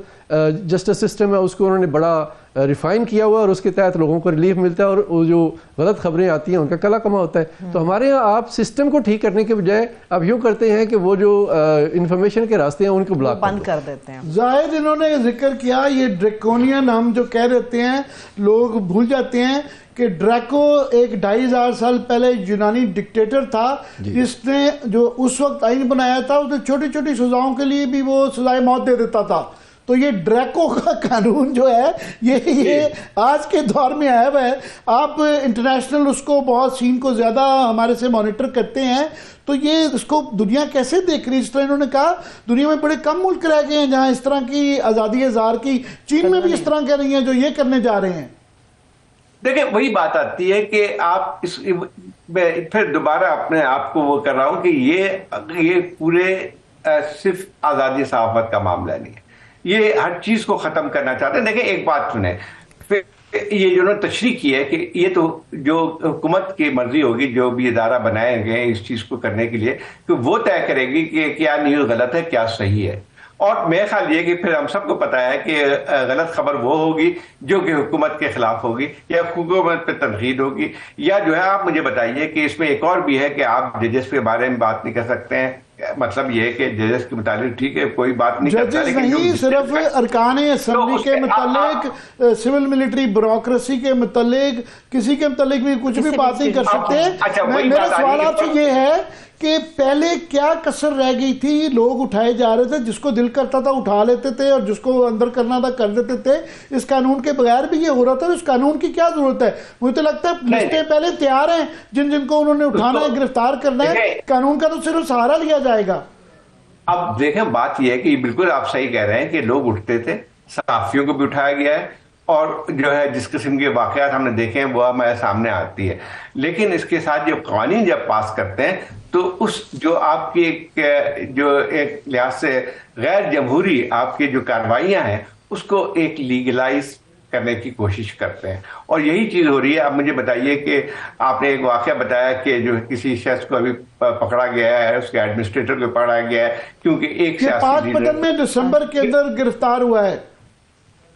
جسٹس سسٹم ہے اس کو انہوں نے بڑا ریفائن کیا ہوا ہے, اور اس کے تحت لوگوں کو ریلیف ملتا ہے, اور وہ جو غلط خبریں آتی ہیں ان کا کلا کما ہوتا ہے. تو ہمارے یہاں آپ سسٹم کو ٹھیک کرنے کے بجائے اب یوں کرتے ہیں کہ وہ جو انفارمیشن کے راستے ہیں ان کو بلاک بند کر دیتے ہیں. زاہد, انہوں نے ذکر کیا یہ ڈریکونین ہم جو کہہ دیتے ہیں لوگ بھول جاتے ہیں کہ ڈریکو ایک 2500 سال پہلے یونانی ڈکٹیٹر تھا جس نے جو اس وقت آئین بنایا تھا اس نے چھوٹی چھوٹی سزاؤں کے لیے بھی وہ سزائے موت دے دیتا تھا. تو یہ ڈریکو کا قانون جو ہے یہ آج کے دور میں آیا ہوا ہے. آپ انٹرنیشنل اس کو بہت سین کو زیادہ ہمارے سے مانیٹر کرتے ہیں, تو یہ اس کو دنیا کیسے دیکھ رہی ہے؟ اس طرح انہوں نے کہا دنیا میں بڑے کم ملک رہ گئے ہیں جہاں اس طرح کی آزادی اظہار کی, چین میں بھی اس طرح کہہ رہی ہیں جو یہ کرنے جا رہے ہیں. دیکھیں وہی بات آتی ہے کہ آپ پھر دوبارہ اپنے آپ کو وہ کر رہا ہوں کہ یہ پورے صرف آزادی صحافت کا معاملہ نہیں ہے, یہ ہر چیز کو ختم کرنا چاہتے ہیں. دیکھیں ایک بات سنیں, پھر یہ جو تشریح کی ہے کہ یہ تو جو حکومت کی مرضی ہوگی, جو بھی ادارہ بنائے گئے اس چیز کو کرنے کے لیے, کہ وہ طے کرے گی کہ کیا نیوز غلط ہے کیا صحیح ہے. اور میرا خیال یہ کہ پھر ہم سب کو پتا ہے کہ غلط خبر وہ ہوگی جو کہ حکومت کے خلاف ہوگی یا حکومت پہ تنقید ہوگی, یا جو ہے آپ مجھے بتائیے کہ اس میں ایک اور بھی ہے کہ آپ ججز کے بارے میں بات نہیں کر سکتے ہیں. مطلب یہ ہے کہ ججز کے متعلق ٹھیک ہے کوئی بات نہیں کرتا, ججز نہیں, صرف ارکان اسمبلی کے متعلق, سول ملٹری بیوروکریسی کے متعلق, کسی کے متعلق بھی کچھ بھی بات نہیں کر سکتے. میرا سوال آپ سے یہ ہے کہ پہلے کیا کسر رہ گئی تھی؟ لوگ اٹھائے جا رہے تھے, جس کو دل کرتا تھا اٹھا لیتے تھے, اور جس کو اندر کرنا تھا کر دیتے تھے. اس قانون کے بغیر بھی یہ ہو رہا تھا. اس قانون کی کیا ضرورت ہے؟ مجھے تو لگتا ہے لسٹیں پہلے تیار ہیں جن کو انہوں نے اٹھانا ہے, گرفتار کرنا ہے. قانون کا تو صرف سہارا لیا جائے گا. اب دیکھیں بات یہ ہے کہ بالکل آپ صحیح کہہ رہے ہیں کہ لوگ اٹھتے تھے, صحافیوں کو بھی اٹھایا گیا ہے, اور جو ہے جس قسم کے واقعات ہم نے دیکھے ہیں وہ ہمارے سامنے آتی ہے. لیکن اس کے ساتھ جب قوانین جب پاس کرتے ہیں تو اس جو آپ کی جو ایک لحاظ سے غیر جمہوری آپ کی جو کارروائیاں ہیں اس کو ایک لیگلائز کرنے کی کوشش کرتے ہیں, اور یہی چیز ہو رہی ہے. اب مجھے بتائیے کہ آپ نے ایک واقعہ بتایا کہ جو کسی شخص کو ابھی پکڑا گیا ہے, اس کے ایڈمنسٹریٹر کو پکڑا گیا ہے کیونکہ ایک سیاسی لیڈر 5 میں دسمبر کے اندر گرفتار ہوا ہے.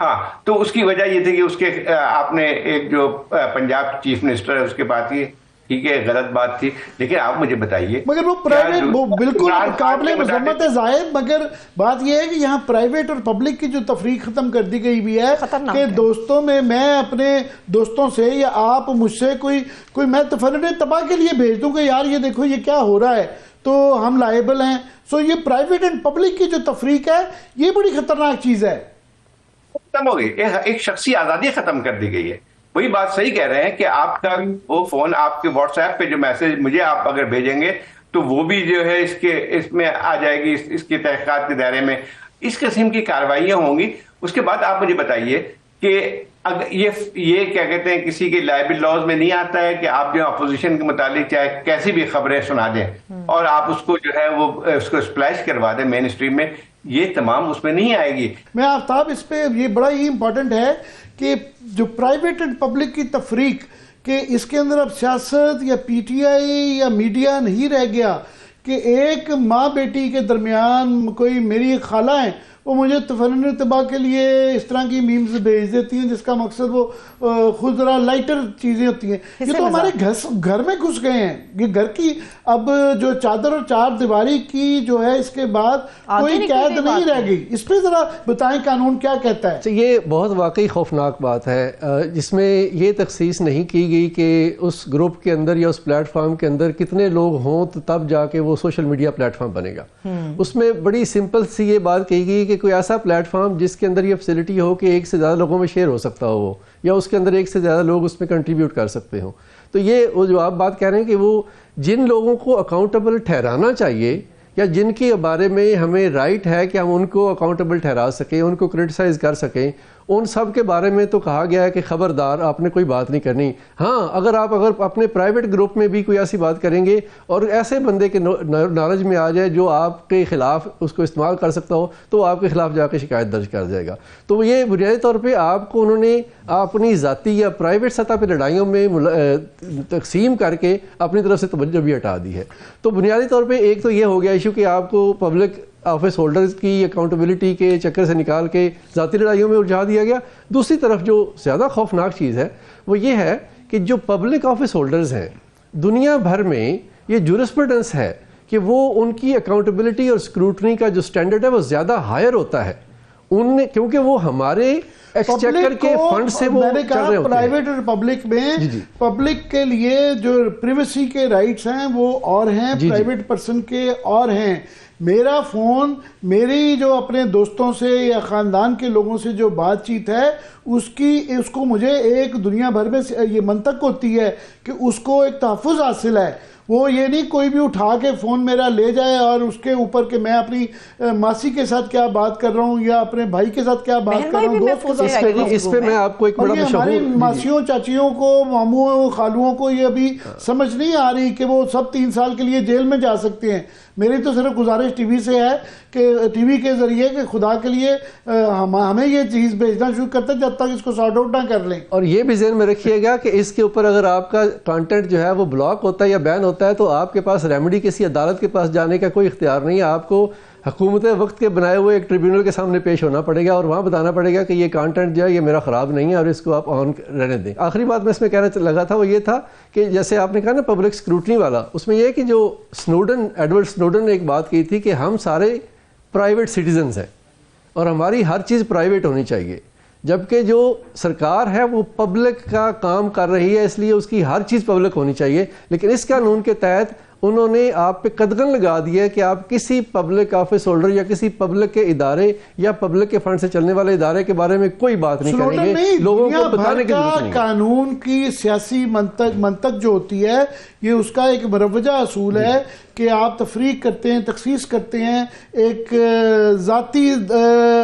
ہاں, تو اس کی وجہ یہ تھی کہ اس کے آپ نے ایک جو پنجاب چیف منسٹر ہے اس کے بات کی, ٹھیک ہے غلط بات تھی, لیکن آپ مجھے بتائیے مگر وہ پرائیویٹ بالکل قابل مذمت ہے زاہد, مگر بات یہ ہے کہ یہاں پرائیویٹ اور پبلک کی جو تفریق ختم کر دی گئی بھی ہے کہ دوستوں میں اپنے دوستوں سے یا آپ مجھ سے کوئی میں تفرین تباہ کے لیے بھیج دوں کہ یار یہ دیکھو یہ کیا ہو رہا ہے تو ہم لائبل ہیں. سو یہ پرائیویٹ اینڈ پبلک کی جو تفریق ہے یہ بڑی خطرناک چیز ہے. ختم ہو گئی, ایک شخصی آزادی ختم کر دی گئی ہے. وہی بات صحیح کہہ رہے ہیں کہ آپ کا وہ فون, آپ کے واٹس ایپ پہ جو میسج مجھے آپ اگر بھیجیں گے تو وہ بھی جو ہے اس میں آ جائے گی, اس کی تحقیقات کے دائرے میں اس قسم کی کارروائیاں ہوں گی. اس کے بعد آپ مجھے بتائیے کہ یہ کیا کہتے ہیں کسی کے لائبل لاز میں نہیں آتا ہے کہ آپ جو اپوزیشن کے متعلق چاہے کیسی بھی خبریں سنا دیں اور آپ اس کو جو ہے وہ اس کو اسپلیش کروا دیں مین اسٹریم میں, یہ تمام اس میں نہیں آئے گی. میں آفتاب اس پہ یہ بڑا ہی امپورٹنٹ ہے کہ جو پرائیویٹ اینڈ پبلک کی تفریق کہ اس کے اندر اب سیاست یا پی ٹی آئی یا میڈیا نہیں رہ گیا کہ ایک ماں بیٹی کے درمیان کوئی میری ایک خالہ ہیں وہ مجھے فن ارتباء کے لیے اس طرح کی میمز بھیج دیتی ہیں جس کا مقصد وہ خود ذرا لائٹر چیزیں ہوتی ہیں. یہ تو ہمارے گھر میں گھس گئے ہیں. یہ گھر کی اب جو چادر اور چار دیواری کی جو ہے اس کے بعد کوئی قید نہیں رہ گئی. اس پہ ذرا بتائیں قانون کیا کہتا ہے. یہ بہت واقعی خوفناک بات ہے جس میں یہ تخصیص نہیں کی گئی کہ اس گروپ کے اندر یا اس پلیٹ فارم کے اندر کتنے لوگ ہوں تو تب جا کے وہ سوشل میڈیا پلیٹ فارم بنے گا. اس میں بڑی سمپل سی یہ بات کہی گئی کہ کوئی ایسا پلیٹ فارم جس کے اندر یہ فیسلٹی ہو کہ ایک سے زیادہ لوگوں میں شیئر ہو سکتا ہو وہ، یا اس کے اندر ایک سے زیادہ لوگ اس میں کنٹریبیوٹ کر سکتے ہوں. تو یہ وہ جو آپ بات کہہ رہے ہیں کہ وہ جن لوگوں کو اکاؤنٹیبل ٹھہرانا چاہیے یا جن کے بارے میں ہمیں رائٹ ہے کہ ہم ان کو اکاؤنٹیبل ٹھہرا سکیں، ان کو کرٹیسائز کر سکیں، ان سب کے بارے میں تو کہا گیا ہے کہ خبردار آپ نے کوئی بات نہیں کرنی. ہاں اگر اپنے پرائیویٹ گروپ میں بھی کوئی ایسی بات کریں گے اور ایسے بندے کے نالج میں آ جائے جو آپ کے خلاف اس کو استعمال کر سکتا ہو تو وہ آپ کے خلاف جا کے شکایت درج کر جائے گا. تو یہ بنیادی طور پہ آپ کو انہوں نے اپنی ذاتی یا پرائیویٹ سطح پہ لڑائیوں میں تقسیم کر کے اپنی طرف سے توجہ بھی ہٹا دی ہے. تو بنیادی طور پہ ایک تو یہ ہو گیا ایشو کہ آپ کو پبلک آفس ہولڈرز کی اکاؤنٹیبلٹی کے چکر سے نکال کے ذاتی لڑائیوں میں الجھا دیا گیا. دوسری طرف جو زیادہ خوفناک چیز ہے وہ یہ ہے کہ جو پبلک آفس ہولڈرز ہیں دنیا بھر میں یہ جورسپروڈنس ہے کہ وہ ان کی اکاؤنٹیبلٹی اور اسکروٹنی کا جو سٹینڈرڈ ہے وہ زیادہ ہائر ہوتا ہے کیونکہ وہ ہمارے ایکسچیکر کے فنڈ سے وہ چل رہے ہوتے ہیں. پرائیویٹ اور پبلک میں پبلک کے لیے جو پریویسی کے رائٹس ہیں وہ اور ہیں، پرائیویٹ پرسن کے اور ہیں. میرا فون میری جو اپنے دوستوں سے یا خاندان کے لوگوں سے جو بات چیت ہے اس کو مجھے ایک دنیا بھر میں یہ منطق ہوتی ہے کہ اس کو ایک تحفظ حاصل ہے. وہ یہ نہیں کوئی بھی اٹھا کے فون میرا لے جائے اور اس کے اوپر کہ میں اپنی ماسی کے ساتھ کیا بات کر رہا ہوں یا اپنے بھائی کے ساتھ کیا بات کر رہا ہوں، دوست کے ساتھ. اس پہ میں آپ کو ایک بڑا ہماری ماسیوں چاچیوں کو ماموں خالوؤں کو یہ ابھی سمجھ نہیں آ رہی کہ وہ سب 3 سال کے لیے جیل میں جا سکتے ہیں. میری تو صرف گزارش ٹی وی سے ہے کہ ٹی وی کے ذریعے کہ خدا کے لیے ہمیں یہ چیز بھیجنا شروع کرتے جب تک اس کو سارٹ آؤٹ نہ کر لیں. اور یہ بھی ذہن میں رکھیے گا کہ اس کے اوپر اگر آپ کا کانٹینٹ جو ہے وہ بلاک ہوتا ہے یا بین ہوتا ہے تو آپ کے پاس ریمیڈی کسی عدالت کے پاس جانے کا کوئی اختیار نہیں ہے. آپ کو حکومت وقت کے بنائے ہوئے ایک ٹریبیونل کے سامنے پیش ہونا پڑے گا اور وہاں بتانا پڑے گا کہ یہ کانٹینٹ جو ہے یہ میرا خراب نہیں ہے اور اس کو آپ آن رہنے دیں. آخری بات میں اس میں کہنا لگا تھا وہ یہ تھا کہ جیسے آپ نے کہا نا پبلک اسکروٹنی والا، اس میں یہ ہے کہ جو ایڈورڈ سنوڈن نے ایک بات کی تھی کہ ہم سارے پرائیویٹ سٹیزنز ہیں اور ہماری ہر چیز پرائیویٹ ہونی چاہیے، جبکہ جو سرکار ہے وہ پبلک کا کام کر رہی ہے اس لیے اس کی ہر چیز پبلک ہونی چاہیے. لیکن اس قانون کے تحت انہوں نے آپ پہ قدغن لگا دیا کہ آپ کسی پبلک آفس ہولڈر یا کسی پبلک کے ادارے یا پبلک کے فنڈ سے چلنے والے ادارے کے بارے میں کوئی بات نہیں کریں گے. لوگوں کو بتانے کی ضرورت نہیں. قانون کی سیاسی منطق جو ہوتی ہے یہ اس کا ایک مروجہ اصول ہے کہ آپ تفریق کرتے ہیں، تخصیص کرتے ہیں ایک ذاتی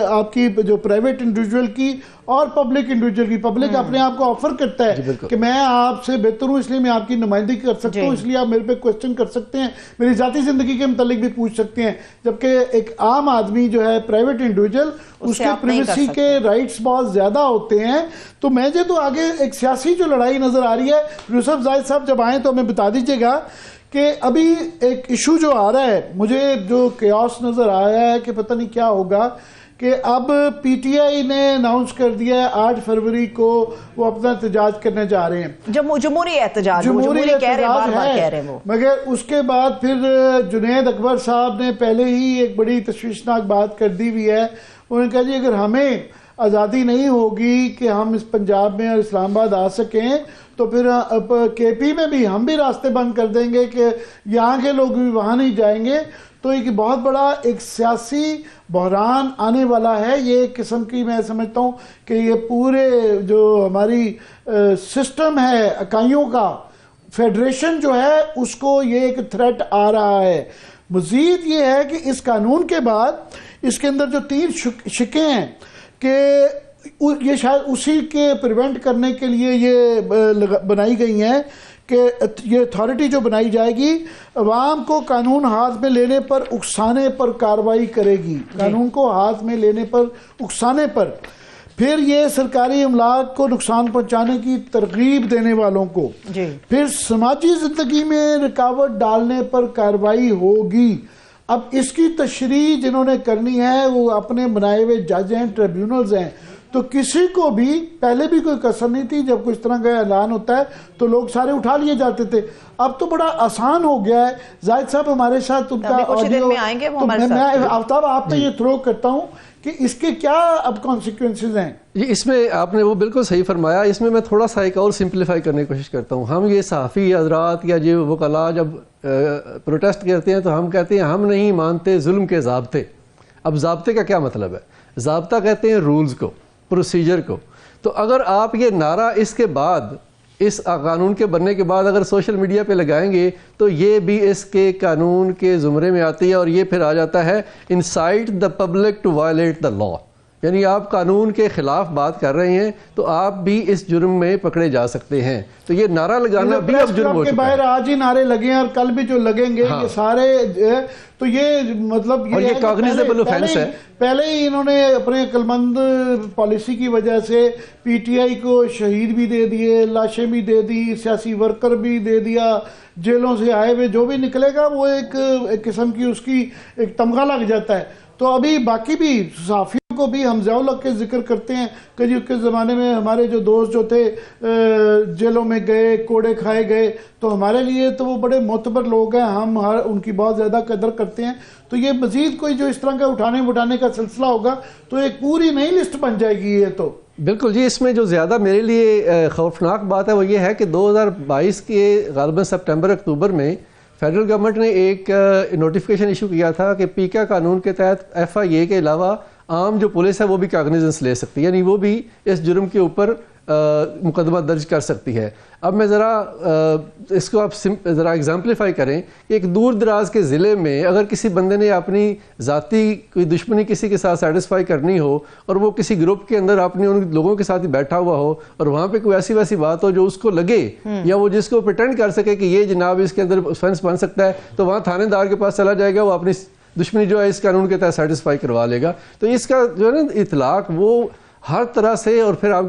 آپ کی جو پرائیویٹ انڈیویجول کی اور پبلک انڈیویجول کی. پبلک اپنے آپ کو آفر کرتا ہے کہ میں آپ سے بہتر ہوں اس لیے میں آپ کی نمائندگی کر سکتا ہوں، اس لیے آپ میرے پہ کوشچن کر سکتے ہیں، میری ذاتی زندگی کے متعلق بھی پوچھ سکتے ہیں. جبکہ ایک عام آدمی جو ہے پرائیویٹ انڈیویجول اس کے پریویسی کے رائٹس بہت زیادہ ہوتے ہیں. تو مجھے تو آگے ایک سیاسی جو لڑائی نظر آ رہی ہے. یوسف زاہد صاحب جب آئیں تو ہمیں بتا دیجیے گا کہ ابھی ایک ایشو جو آ رہا ہے، مجھے جو کیوس نظر آیا ہے کہ پتہ نہیں کیا ہوگا کہ اب پی ٹی آئی نے اناؤنس کر دیا ہے 8 فروری کو وہ اپنا احتجاج کرنے جا رہے ہیں. جمہوری احتجاج ہے، مگر اس کے بعد پھر جنید اکبر صاحب نے پہلے ہی ایک بڑی تشویشناک بات کر دی ہوئی ہے. انہوں نے کہا جی اگر ہمیں آزادی نہیں ہوگی کہ ہم اس پنجاب میں اور اسلام آباد آ سکیں تو پھر کے پی میں بھی ہم بھی راستے بند کر دیں گے کہ یہاں کے لوگ بھی وہاں نہیں جائیں گے. تو ایک بہت بڑا ایک سیاسی بحران آنے والا ہے. یہ ایک قسم کی میں سمجھتا ہوں کہ یہ پورے جو ہماری سسٹم ہے اکائیوں کا فیڈریشن جو ہے اس کو یہ ایک تھریٹ آ رہا ہے. مزید یہ ہے کہ اس قانون کے بعد اس کے اندر جو 3 شکیں ہیں کہ یہ شاید اسی کے پریونٹ کرنے کے لیے یہ بنائی گئی ہیں کہ یہ اتھارٹی جو بنائی جائے گی عوام کو قانون ہاتھ میں لینے پر اکسانے پر کارروائی کرے گی. قانون کو ہاتھ میں لینے پر اکسانے پر پھر یہ سرکاری املاک کو نقصان پہنچانے کی ترغیب دینے والوں کو، پھر سماجی زندگی میں رکاوٹ ڈالنے پر کارروائی ہوگی۔ اب اس کی تشریح جنہوں نے کرنی ہے وہ اپنے بنائے ہوئے جج ہیں، ٹریبیونلز ہیں، تو کسی کو بھی پہلے بھی کوئی کسر نہیں تھی، جب کوئی اس طرح کا اعلان ہوتا ہے تو لوگ سارے اٹھا لیے جاتے تھے۔ اب تو بڑا آسان ہو گیا ہے۔ زاہد صاحب ہمارے ساتھ ان کا آڈیو، میں آفتاب آپ پہ یہ تھرو کرتا ہوں کہ اس کے کیا اب کانسیکوینسز ہیں؟ اس میں آپ نے وہ بالکل صحیح فرمایا۔ اس میں تھوڑا سا ایک اور سمپلیفائی کرنے کی کوشش کرتا ہوں۔ ہم یہ صحافی حضرات یا جو وکلاء جب پروٹیسٹ کرتے ہیں تو ہم کہتے ہیں ہم نہیں مانتے ظلم کے ضابطے۔ اب ضابطے کا کیا مطلب ہے؟ ضابطہ کہتے ہیں رولز کو، پروسیجر کو۔ تو اگر آپ یہ نعرہ اس کے بعد، اس قانون کے بننے کے بعد اگر سوشل میڈیا پہ لگائیں گے تو یہ بھی اس کے قانون کے زمرے میں آتی ہے، اور یہ پھر آ جاتا ہے incite the public to violate the law, یعنی آپ قانون کے خلاف بات کر رہے ہیں تو آپ بھی اس جرم میں پکڑے جا سکتے ہیں۔ تو یہ نعرہ لگانا بھی اب جرم ہو چکا ہے۔ باہر آج ہی نعرے لگے ہیں اور کل بھی جو لگیں گے یہ سارے، تو یہ مطلب یہ کاگنیزیبل اوفینس ہے۔ پہلے ہی انہوں نے اپنے عقلمند پالیسی کی وجہ سے پی ٹی آئی کو شہید بھی دے دیے، لاشیں بھی دے دی، سیاسی ورکر بھی دے دیا، جیلوں سے آئے ہوئے جو بھی نکلے گا وہ ایک قسم کی اس کی ایک تمغہ لگ جاتا ہے۔ تو ابھی باقی بھی صحافیوں کو بھی ہم ضیاء الحق کے ذکر کرتے ہیں کہ جی کے زمانے میں ہمارے جو دوست جو تھے جیلوں میں گئے، کوڑے کھائے گئے، تو ہمارے لیے تو وہ بڑے معتبر لوگ ہیں، ہم ان کی بہت زیادہ قدر کرتے ہیں۔ تو یہ مزید کوئی جو اس طرح کا اٹھانے کا سلسلہ ہوگا تو ایک پوری نئی لسٹ بن جائے گی یہ تو۔ بالکل جی۔ اس میں جو زیادہ میرے لیے خوفناک بات ہے وہ یہ ہے کہ 2022 کے غالباً سپٹمبر اکتوبر میں فیڈرل گورنمنٹ نے ایک نوٹیفیکیشن ایشو کیا تھا کہ پیکا قانون کے تحت ایف آئی اے کے علاوہ عام جو پولیس ہے وہ بھی کاگنیزنس لے سکتی ہے، یعنی وہ بھی اس جرم کے اوپر مقدمہ درج کر سکتی ہے۔ اب میں ذرا اس کو آپ ذرا ایگزامپلیفائی کریں کہ ایک دور دراز کے ضلع میں اگر کسی بندے نے اپنی ذاتی کوئی دشمنی کسی کے ساتھ سیٹسفائی کرنی ہو اور وہ کسی گروپ کے اندر اپنے ان لوگوں کے ساتھ ہی بیٹھا ہوا ہو اور وہاں پہ کوئی ایسی ویسی بات ہو جو اس کو لگے یا وہ جس کو پریٹینڈ کر سکے کہ یہ جناب اس کے اندر offense بن سکتا ہے، تو وہاں تھانے دار کے پاس چلا جائے گا، وہ اپنی دشمنی جو ہے اس قانون کے تحت سیٹسفائی کروا لے گا۔ تو اس کا جو ہے نا اطلاق وہ ہر طرح سے، اور پھر آپ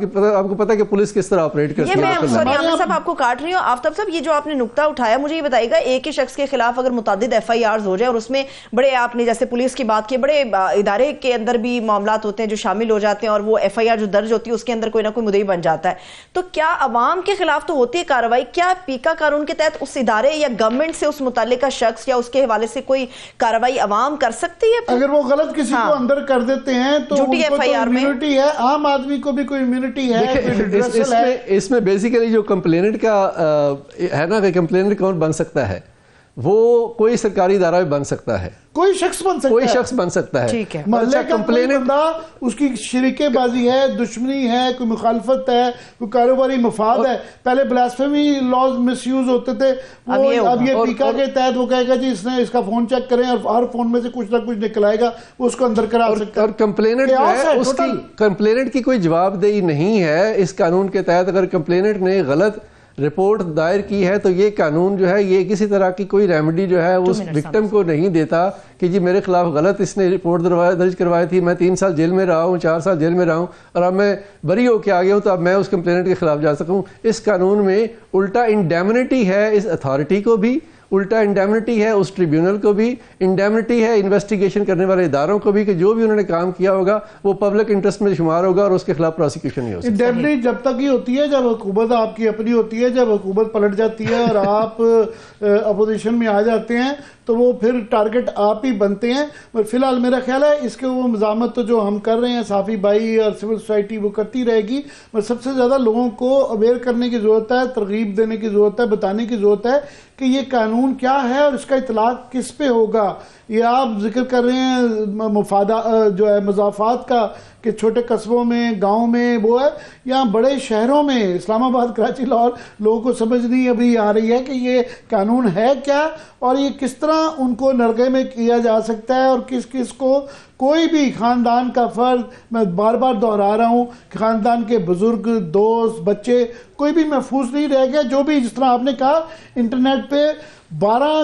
کو پتہ ہے کہ پولیس کس طرح آپریٹ کرتی ہے۔ میں سوری عامر صاحب آپ کو کاٹ رہی ہوں۔ آفتاب صاحب یہ جو آپ نے نقطہ اٹھایا مجھے یہ بتائیے گا، ایک ہی شخص کے خلاف اگر متعدد ایف آئی آرز ہو جائے اور اس میں بڑے، آپ نے جیسے پولیس کی بات کی، بڑے ادارے کے اندر بھی معاملات ہوتے ہیں جو شامل ہو جاتے ہیں اور وہ ایف آئی آر جو درج ہوتی ہے اس کے اندر کوئی نہ کوئی مدعی بن جاتا ہے، تو کیا عوام کے خلاف تو ہوتی ہے کارروائی؟ کیا پیکا قانون کے تحت اس ادارے یا گورنمنٹ سے اس متعلقہ شخص یا اس کے حوالے سے کوئی کارروائی عوام کر سکتی ہے؟ اگر وہ غلط کسی کو اندر کر دیتے ہیں تو جھوٹی ایف آئی آر میں امیونٹی ہے، عام آدمی کو بھی کوئی امیونٹی ہے۔ اس میں بیسیکلی جو کمپلیننٹ کا ہے نا کہ کمپلیننٹ کون بن سکتا ہے، وہ کوئی سرکاری ادارہ بھی بن سکتا ہے، کوئی شخص بن سکتا ہے، ٹھیک ہے، محلے کا کوئی بندہ، اس کی شریکے بازی ہے، دشمنی ہے، کوئی مخالفت ہے، کوئی کاروباری مفاد ہے۔ پہلے بلاسفیمی لاز مس یوز ہوتے تھے، اب یہ پیکا کے تحت وہ کہے گا جی اس کا فون چیک کریں اور ہر فون میں سے کچھ نہ کچھ نکل آئے گا، وہ اس کو اندر کرا سکتا ہے۔ اور کمپلیننٹ جو ہے اس کی کمپلیننٹ کی کوئی جواب دہی نہیں ہے اس قانون کے تحت۔ اگر کمپلیننٹ نے غلط رپورٹ دائر کی ہے تو یہ قانون جو ہے یہ کسی طرح کی کوئی ریمیڈی جو ہے اس وکٹم کو نہیں دیتا کہ جی میرے خلاف غلط اس نے رپورٹ درج کروائی تھی، میں 3 سال جیل میں رہا ہوں، 4 سال جیل میں رہا ہوں اور اب میں بری ہو کے آ گیا ہوں تو اب میں اس کمپلیننٹ کے خلاف جا سکوں۔ اس قانون میں الٹا انڈیمنٹی ہے اس اتھارٹی کو بھی، الٹا انڈیمنٹی ہے اس ٹریبیونل کو بھی، انڈیمنٹی ہے انویسٹیگیشن کرنے والے اداروں کو بھی کہ جو بھی انہوں نے کام کیا ہوگا وہ پبلک انٹرسٹ میں شمار ہوگا اور اس کے خلاف پروسیکیوشن نہیں ہو سکتی۔ انڈیمنٹی جب تک ہی ہوتی ہے جب حکومت آپ کی اپنی ہوتی ہے، جب حکومت پلٹ جاتی ہے اور آپ اپوزیشن میں آ جاتے ہیں تو وہ پھر ٹارگٹ آپ ہی بنتے ہیں۔ فی الحال میرا خیال ہے اس کے وہ مزاحمت تو جو ہم کر رہے ہیں صحافی بھائی اور سول سوسائٹی وہ کرتی رہے گی، اور سب سے زیادہ لوگوں کو اویئر کرنے کی ضرورت ہے، ترغیب دینے کی ضرورت ہے، بتانے کی ضرورت ہے کہ یہ قانون کیا ہے اور اس کا اطلاق کس پہ ہوگا۔ یہ آپ ذکر کر رہے ہیں جو ہے مضافات کا کہ چھوٹے قصبوں میں، گاؤں میں وہ ہے، یہاں بڑے شہروں میں اسلام آباد، کراچی، لاہور، لوگوں کو سمجھ نہیں ابھی آ رہی ہے کہ یہ قانون ہے کیا اور یہ کس طرح ان کو نرغے میں کیا جا سکتا ہے، اور کس کس کو کوئی بھی خاندان کا فرد، میں بار بار دہرا رہا ہوں، خاندان کے بزرگ، دوست، بچے، کوئی بھی محفوظ نہیں رہ گیا۔ جو بھی جس طرح آپ نے کہا انٹرنیٹ پہ 12